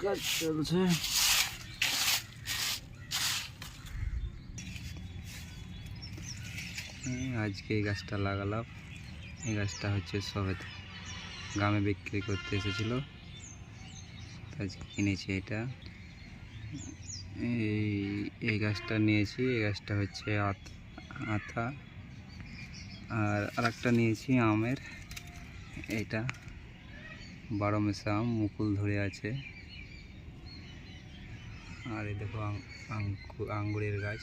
কাজ চলছে। আজকে এই গাছটা লাগালাম। এই গাছটা হচ্ছে সবে গ্রামে বিক্রি করতে এসেছিল, আজকে কিনেছি এটা। এই গাছটা নিয়েছি, এই গাছটা হচ্ছে আতা। আর আরেকটা নিয়েছি আমের, এটা 12 মেশা আম, মুকুল ধরে আছে। আর এই দেখো আঙ্গুরের গাছ,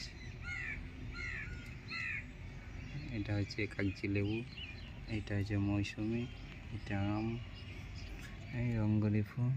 এটা হচ্ছে কাগজি লেবু, এটা হচ্ছে মৌসুমি, এটা আম, এই রঙ্গলি ফুল।